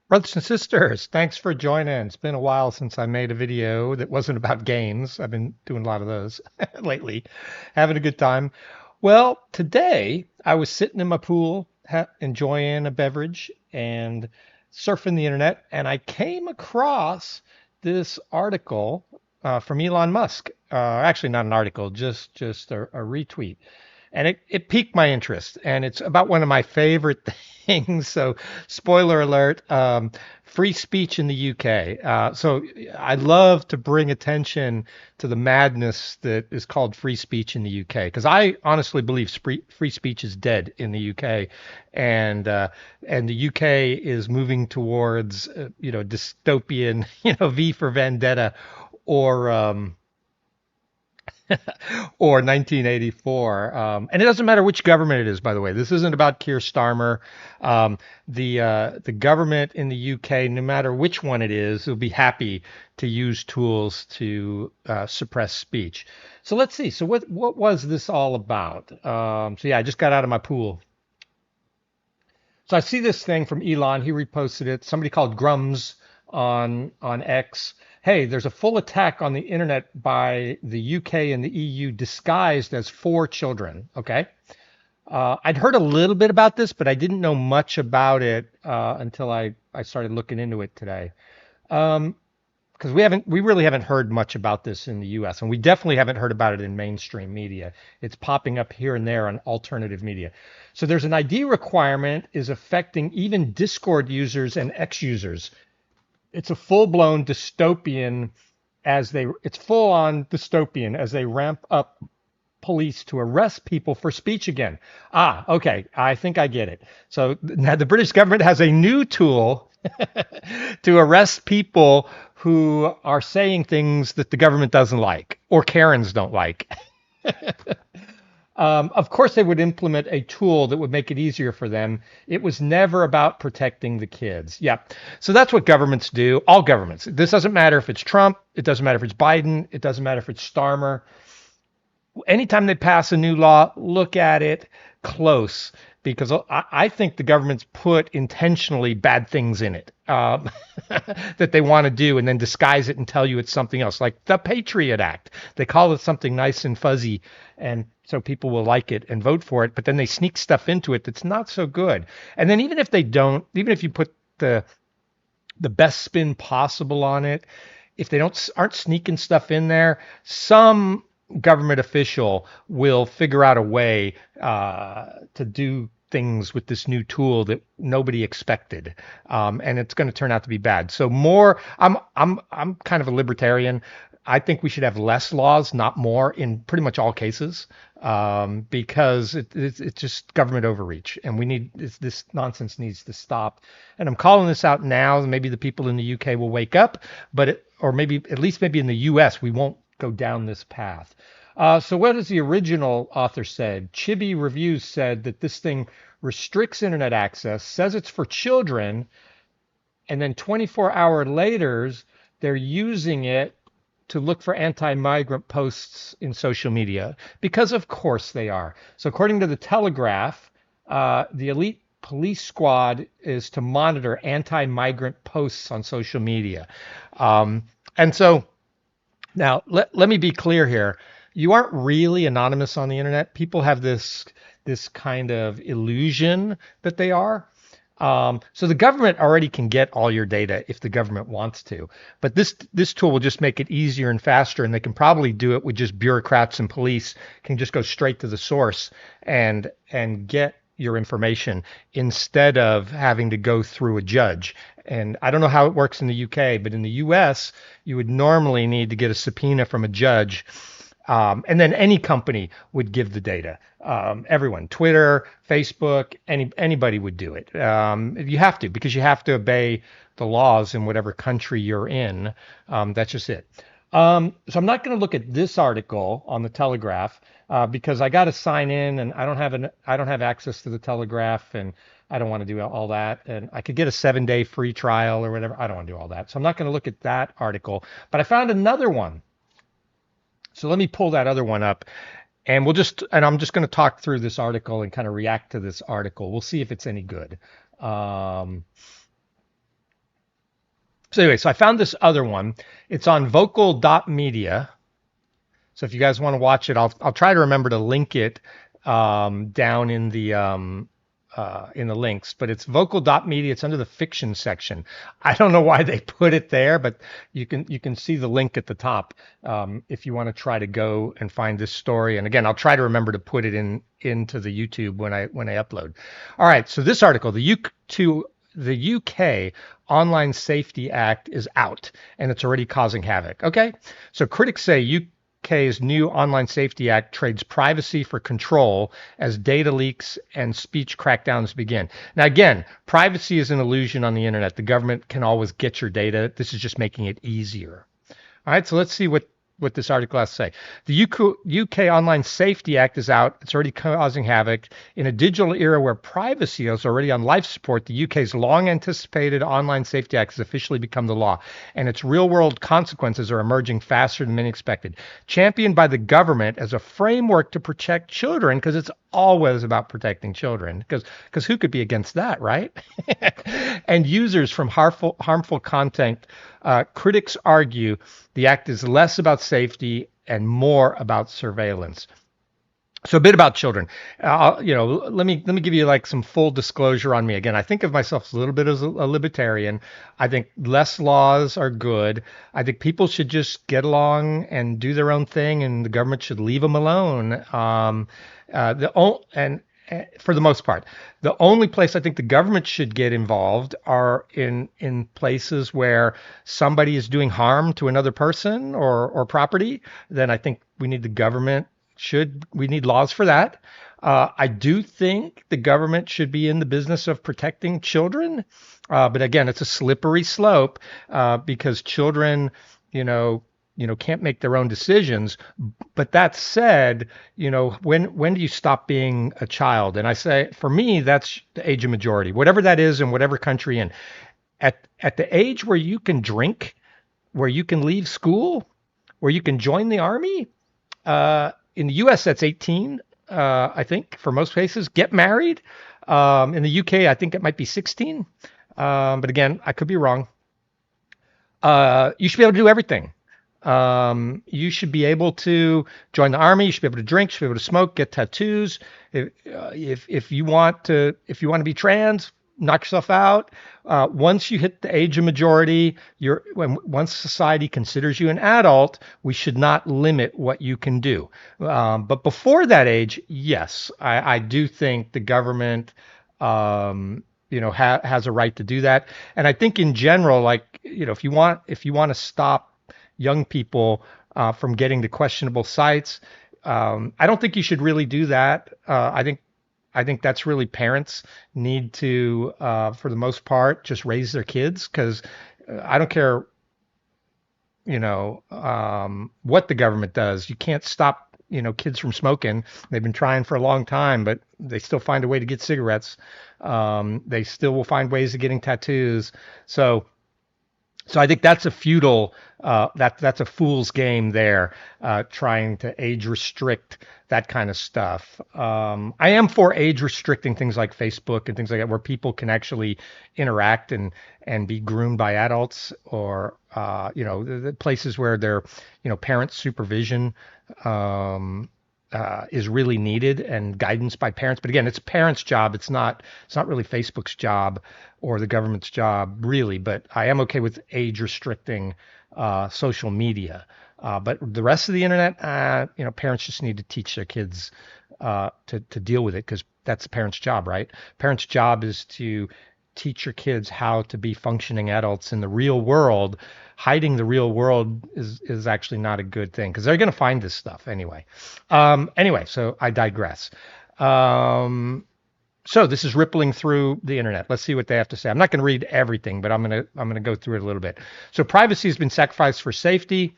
Brothers and sisters, thanks for joining. It's been a while since I made a video that wasn't about games. I've been doing a lot of those lately, having a good time. Well, today I was sitting in my pool, enjoying a beverage and surfing the internet, and I came across this article from Elon Musk. Actually, not an article, just a retweet, and it piqued my interest, and it's about one of my favorite things. So spoiler alert, free speech in the UK. So I love to bring attention to the madness that is called free speech in the UK, because I honestly believe free speech is dead in the UK, and the UK is moving towards dystopian, V for Vendetta, or or 1984. And it doesn't matter which government it is, by the way. This isn't about Keir Starmer. The government in the UK, no matter which one it is, will be happy to use tools to suppress speech. So let's see. So what was this all about? So yeah, I just got out of my pool. So I see this thing from Elon. He reposted it. Somebody called Grums on X. Hey, there's a full attack on the internet by the UK and the EU disguised as four children. Okay. I'd heard a little bit about this, but I didn't know much about it until I started looking into it today. Um, because we really haven't heard much about this in the US, and we definitely haven't heard about it in mainstream media. It's popping up here and there on alternative media. So there's an ID requirement is affecting even Discord users and X users. It's a full-blown dystopian it's full on dystopian as they ramp up police to arrest people for speech again. Ah, okay. I think I get it. So now the British government has a new tool to arrest people who are saying things that the government doesn't like or Karens don't like. Of course, they would implement a tool that would make it easier for them. It was never about protecting the kids. Yeah. So that's what governments do. All governments. This doesn't matter if it's Trump. It doesn't matter if it's Biden. It doesn't matter if it's Starmer. Anytime they pass a new law, look at it close, because I think the government's put intentionally bad things in it that they want to do and then disguise it and tell you it's something else, like the Patriot Act. They call it something nice and fuzzy, and so people will like it and vote for it, but then they sneak stuff into it that's not so good. And then even if they don't, even if you put the best spin possible on it, if they aren't sneaking stuff in there, some government official will figure out a way to do things with this new tool that nobody expected, and it's going to turn out to be bad. So more, I'm kind of a libertarian. I think we should have less laws, not more, in pretty much all cases, because it's just government overreach, and this nonsense needs to stop. And I'm calling this out now. Maybe the people in the UK will wake up, or maybe at least maybe in the US we won't go down this path. So what has the original author said? Chibi Reviews said that this thing restricts internet access, says it's for children, and then 24 hours later, they're using it to look for anti-migrant posts in social media, because of course they are. So according to the Telegraph, the elite police squad is to monitor anti-migrant posts on social media. And so now let me be clear here. You aren't really anonymous on the internet. People have this kind of illusion that they are. So the government already can get all your data if the government wants to, but this tool will just make it easier and faster, and they can probably do it with just bureaucrats and police can just go straight to the source and get your information instead of having to go through a judge. And I don't know how it works in the UK, but in the US, you would normally need to get a subpoena from a judge. And then any company would give the data. Everyone, Twitter, Facebook, anybody would do it. You have to, because you have to obey the laws in whatever country you're in. That's just it. So I'm not going to look at this article on the Telegraph because I got to sign in, and I don't have access to the Telegraph, and I don't want to do all that. And I could get a 7-day free trial or whatever. I don't want to do all that. So I'm not going to look at that article. But I found another one. So let me pull that other one up, and I'm just going to talk through this article and kind of react to this article. We'll see if it's any good. So anyway, so I found this other one. It's on vocal.media. So if you guys want to watch it, I'll try to remember to link it down in the links. But it's vocal.media. It's under the fiction section. I don't know why they put it there, but you can see the link at the top if you want to try to go and find this story. And again, I'll try to remember to put it into the YouTube when I upload. All right. So this article, the UK Online Safety Act is out and it's already causing havoc. Okay, so critics say UK's new Online Safety Act trades privacy for control as data leaks and speech crackdowns begin. Now, again, privacy is an illusion on the internet. The government can always get your data. This is just making it easier. All right, so let's see what this article has to say. The UK Online Safety Act is out. It's already causing havoc. In a digital era where privacy is already on life support, the UK's long anticipated Online Safety Act has officially become the law, and its real world consequences are emerging faster than many expected. Championed by the government as a framework to protect children, because it's always about protecting children, because who could be against that, right? And users from harmful content, critics argue the act is less about safety and more about surveillance. So a bit about children. Let me give you like some full disclosure on me. Again, I think of myself as a little bit as a libertarian. I think less laws are good. I think people should just get along and do their own thing, and the government should leave them alone. For the most part, the only place I think the government should get involved are in places where somebody is doing harm to another person or property. Then I think we need laws for that. I do think the government should be in the business of protecting children, but again, it's a slippery slope because children, you know, can't make their own decisions. But that said, when do you stop being a child? And I say, for me, that's the age of majority, whatever that is in whatever country in. At the age where you can drink, where you can leave school, where you can join the army. In the U.S., that's 18, I think, for most places. Get married. In the UK, I think it might be 16. But again, I could be wrong. You should be able to do everything. You should be able to join the army. You should be able to drink. You should be able to smoke, get tattoos. If you want to be trans, knock yourself out. Once you hit the age of majority, once society considers you an adult, we should not limit what you can do. But before that age, yes, I do think the government, has a right to do that. And I think in general, like, if you want to stop young people from getting to questionable sites, I don't think you should really do that. I think that's really parents need to, for the most part, just raise their kids, because I don't care, what the government does. You can't stop, kids from smoking. They've been trying for a long time, but they still find a way to get cigarettes. They still will find ways of getting tattoos. So I think that's a that's a fool's game there, trying to age restrict that kind of stuff. I am for age restricting things like Facebook and things like that, where people can actually interact and be groomed by adults, or the places where their parent supervision is really needed, and guidance by parents. But again, it's parents' job. It's not really Facebook's job or the government's job, really. But I am okay with age restricting social media. But the rest of the internet, parents just need to teach their kids to deal with it, because that's the parents' job, right? Parents' job is to teach your kids how to be functioning adults in the real world. Hiding the real world is actually not a good thing, because they're going to find this stuff anyway. So I digress. So this is rippling through the internet. Let's see what they have to say. I'm not going to read everything, but I'm going to go through it a little bit. So privacy has been sacrificed for safety.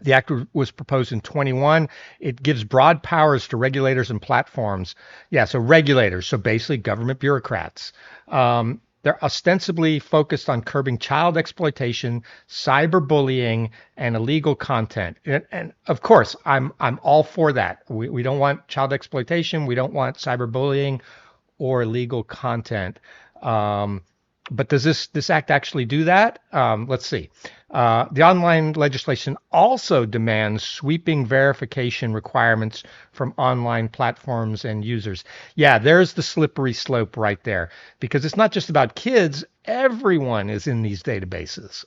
The act was proposed in 21. It gives broad powers to regulators and platforms. Yeah, so regulators, so basically government bureaucrats. They're ostensibly focused on curbing child exploitation, cyberbullying, and illegal content. And of course, I'm all for that. We don't want child exploitation. We don't want cyberbullying or illegal content. But does this act actually do that? Let's see. The online legislation also demands sweeping verification requirements from online platforms and users. Yeah, there's the slippery slope right there, because it's not just about kids. Everyone is in these databases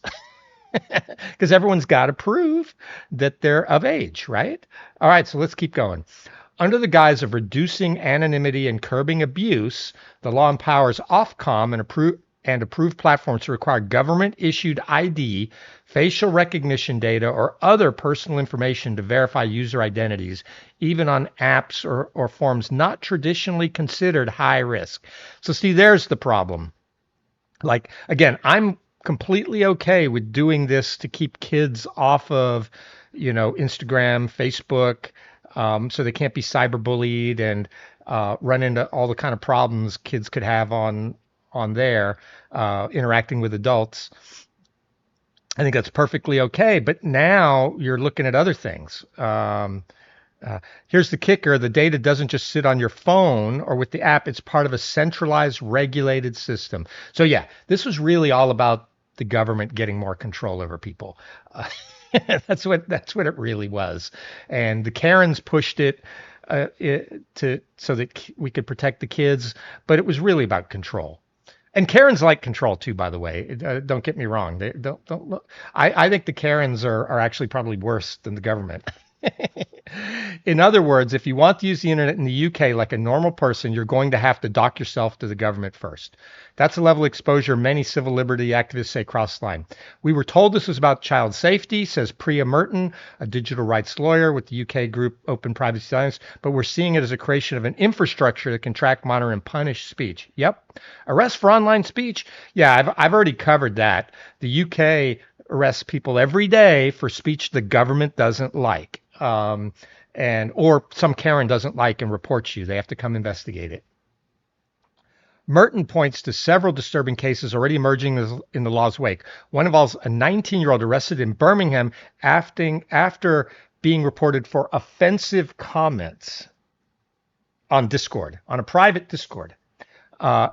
because everyone's got to prove that they're of age, right? All right, so let's keep going. Under the guise of reducing anonymity and curbing abuse, the law empowers Ofcom and approved platforms to require government-issued ID, facial recognition data, or other personal information to verify user identities, even on apps or forms not traditionally considered high risk. So see, there's the problem. Like, again, I'm completely okay with doing this to keep kids off of, Instagram, Facebook, so they can't be cyberbullied and run into all the kind of problems kids could have on there interacting with adults. I think that's perfectly okay. But now you're looking at other things. Here's the kicker: the data doesn't just sit on your phone or with the app. It's part of a centralized, regulated system. So yeah, this was really all about the government getting more control over people. That's what it really was. And the Karens pushed it so that we could protect the kids, but it was really about control. And Karens like control too, by the way. Don't get me wrong. They don't look. I think the Karens are actually probably worse than the government. In other words, if you want to use the internet in the UK like a normal person, you're going to have to dock yourself to the government first. That's a level of exposure many civil liberty activists say cross the line. We were told this was about child safety, says Priya Merton, a digital rights lawyer with the UK group Open Privacy Alliance, but we're seeing it as a creation of an infrastructure that can track, monitor, and punish speech. Yep. Arrest for online speech? Yeah, I've already covered that. The UK arrests people every day for speech the government doesn't like. Or some Karen doesn't like and reports you. They have to come investigate it. Merton points to several disturbing cases already emerging in the law's wake. One involves a 19-year-old arrested in Birmingham after being reported for offensive comments on Discord, on a private Discord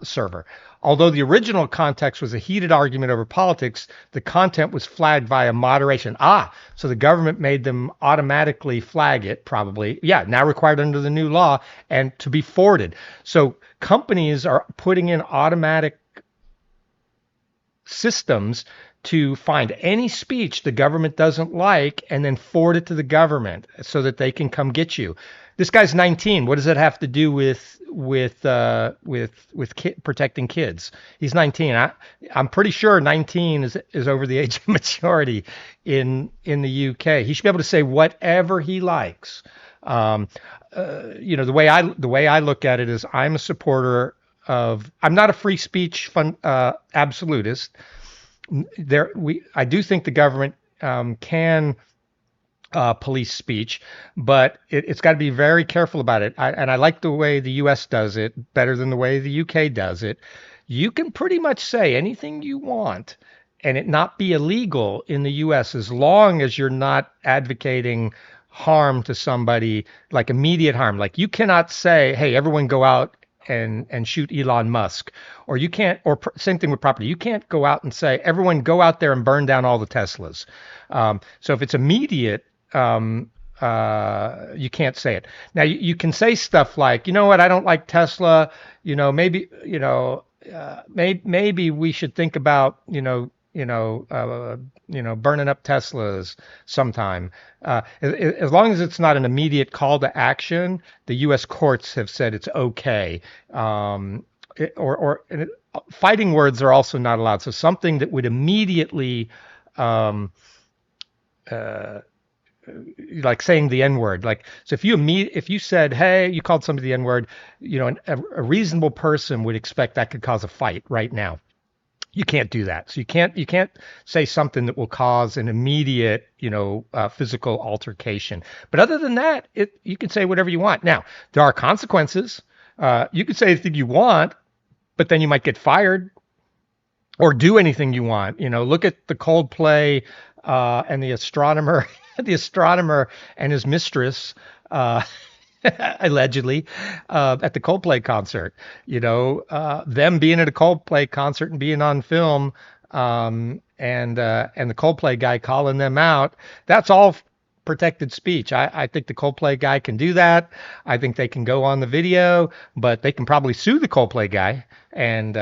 server. Although the original context was a heated argument over politics, the content was flagged via moderation. So the government made them automatically flag it, probably. Yeah, now required under the new law and to be forwarded. So companies are putting in automatic systems to find any speech the government doesn't like and then forward it to the government so that they can come get you. This guy's 19. What does that have to do with protecting kids? He's 19. I'm pretty sure 19 is over the age of maturity in the UK. He should be able to say whatever he likes. The way I look at it is I'm a supporter of. I'm not a free speech absolutist. I do think the government can police speech, but it's got to be very careful about it. I like the way the U.S. does it better than the way the U.K. does it. You can pretty much say anything you want and it not be illegal in the U.S. as long as you're not advocating harm to somebody, like immediate harm. Like you cannot say, hey, everyone go out and shoot Elon Musk, or you can't, same thing with property. You can't go out and say, everyone go out there and burn down all the Teslas. So if it's immediate, you can't say it. Now you can say stuff like, you know what, I don't like Tesla. Maybe maybe we should think about burning up Teslas sometime. As long as it's not an immediate call to action, the U.S. courts have said it's okay. Fighting words are also not allowed. So something that would immediately like saying the N-word. Like, so if you said, hey, you called somebody the N-word, a reasonable person would expect that could cause a fight right now. You can't do that. So you can't say something that will cause an immediate, physical altercation. But other than that, you can say whatever you want. Now, there are consequences. You can say anything you want, but then you might get fired or do anything you want. Look at the Coldplay and the astronomer, the astronomer and his mistress. allegedly, at the Coldplay concert. Them being at a Coldplay concert and being on film, and the Coldplay guy calling them out. That's all protected speech. I think the Coldplay guy can do that. I think they can go on the video, but they can probably sue the Coldplay guy, and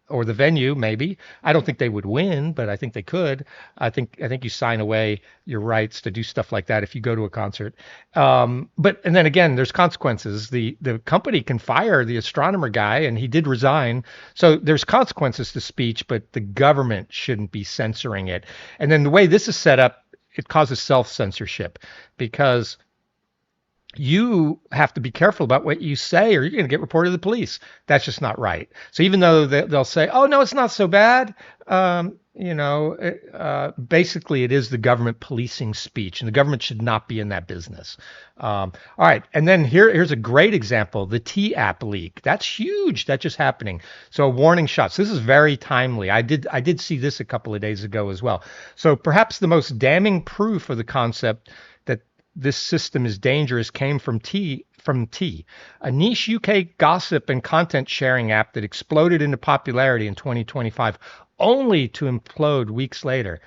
or the venue maybe. I don't think they would win, but I think they could. I think you sign away your rights to do stuff like that if you go to a concert. But and then again, there's consequences. The company can fire the astronomer guy, and he did resign. So there's consequences to speech, but the government shouldn't be censoring it. And then the way this is set up, it causes self-censorship because you have to be careful about what you say or you're going to get reported to the police. That's just not right. So even though they'll say, oh, no, it's not so bad, basically it is the government policing speech, and the government should not be in that business. All right. And then here's a great example, the T app leak. That's huge. That's just happening. So warning shots. This is very timely. I did see this a couple of days ago as well. So perhaps the most damning proof of the concept that this system is dangerous came from T, a niche UK gossip and content sharing app that exploded into popularity in 2025, only to implode weeks later.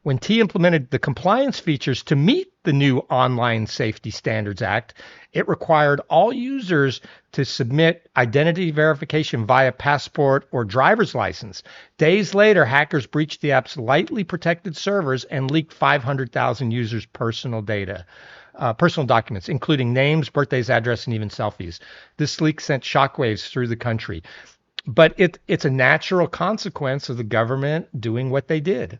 When T implemented the compliance features to meet the new Online Safety Standards Act, it required all users to submit identity verification via passport or driver's license. Days later, hackers breached the app's lightly protected servers and leaked 500,000 users' personal documents, including names, birthdays, address, and even selfies. This leak sent shockwaves through the country. But it's a natural consequence of the government doing what they did.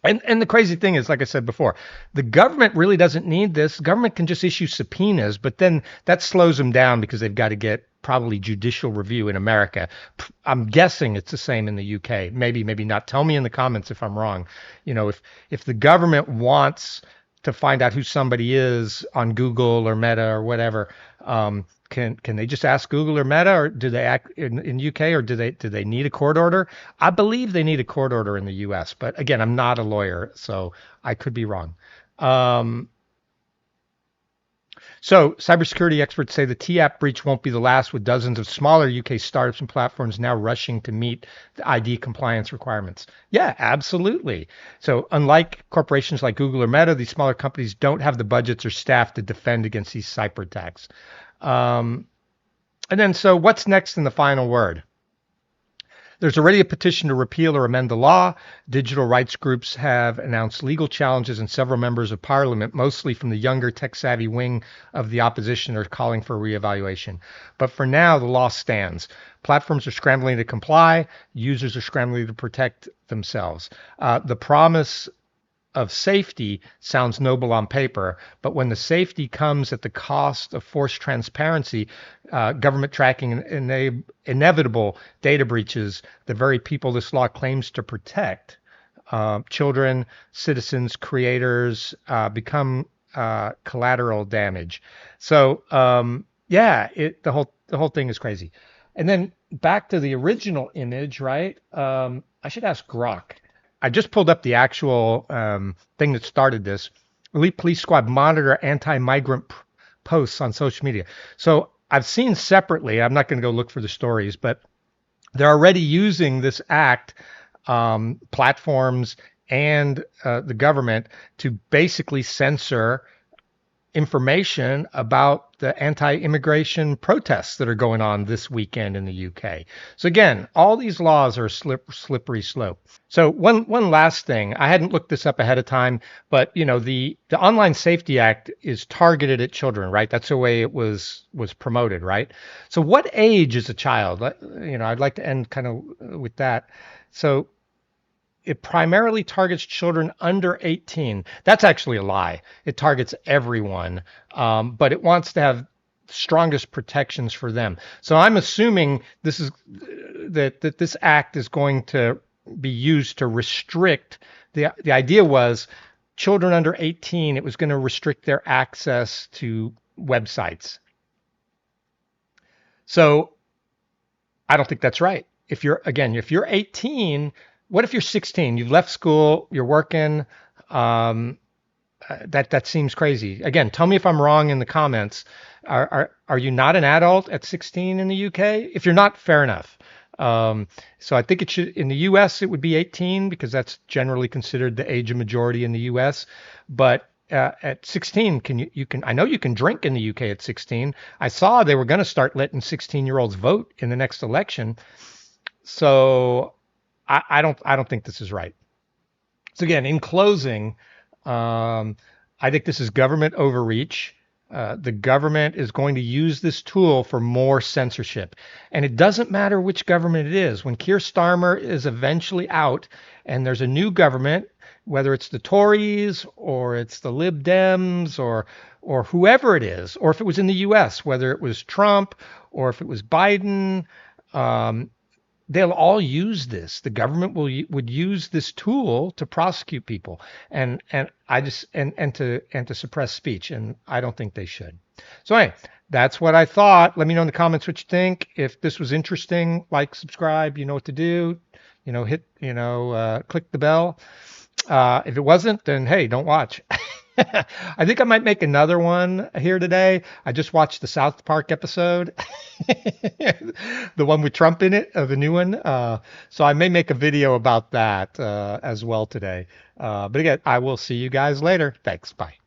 And the crazy thing is, like I said before, the government really doesn't need this. The government can just issue subpoenas, but then that slows them down because they've got to get probably judicial review in America. I'm guessing it's the same in the UK. Maybe not. Tell me in the comments if I'm wrong. If the government wants to find out who somebody is on Google or Meta or whatever, can they just ask Google or Meta, or do they act in UK, or do they need a court order? I believe they need a court order in the US, but again, I'm not a lawyer, so I could be wrong. So cybersecurity experts say the T-App breach won't be the last, with dozens of smaller UK startups and platforms now rushing to meet the ID compliance requirements. Yeah, absolutely. So unlike corporations like Google or Meta, these smaller companies don't have the budgets or staff to defend against these cyber attacks. And then, so what's next in the final word? There's already a petition to repeal or amend the law. Digital rights groups have announced legal challenges, and several members of parliament, mostly from the younger tech-savvy wing of the opposition, are calling for reevaluation. But for now, the law stands. Platforms are scrambling to comply. Users are scrambling to protect themselves. The promise of safety sounds noble on paper, but when the safety comes at the cost of forced transparency, government tracking, and inevitable data breaches, the very people this law claims to protect, children, citizens, creators, become collateral damage. So the whole thing is crazy. And then back to the original image, right? I should ask Grok. I just pulled up the actual thing that started this. Elite Police Squad monitor anti-migrant posts on social media. So I've seen separately, I'm not going to go look for the stories, but they're already using this act, platforms and the government, to basically censor information about the anti-immigration protests that are going on this weekend in the UK. So again, all these laws are a slippery slope. So one last thing, I hadn't looked this up ahead of time, but the Online Safety Act is targeted at children, right? That's the way it was promoted, right? So what age is a child? I'd like to end kind of with that. So it primarily targets children under 18. That's actually a lie. It targets everyone, but it wants to have strongest protections for them. So I'm assuming that this act is going to be used to restrict. The idea was children under 18. It was going to restrict their access to websites. So I don't think that's right. If you're 18. What if you're 16? You've left school, you're working, That seems crazy. Again, tell me if I'm wrong in the comments. Are you not an adult at 16 in the UK? If you're not, fair enough. So I think it should in the US it would be 18 because that's generally considered the age of majority in the US. But at 16, you can I know you can drink in the UK at 16. I saw they were going to start letting 16-year-olds vote in the next election. So I don't think this is right. So again, in closing, I think this is government overreach. The government is going to use this tool for more censorship. And it doesn't matter which government it is. When Keir Starmer is eventually out and there's a new government, whether it's the Tories or it's the Lib Dems or whoever it is, or if it was in the US, whether it was Trump or if it was Biden, um, they'll all use this. The government would use this tool to prosecute people, and I just and to suppress speech, and I don't think they should. So anyway, that's what I thought. Let me know in the comments what you think. If this was interesting, like, subscribe. You know what to do. Hit click the bell. If it wasn't, then hey, don't watch. I think I might make another one here today. I just watched the South Park episode, the one with Trump in it, the new one. So I may make a video about that as well today. But again, I will see you guys later. Thanks. Bye.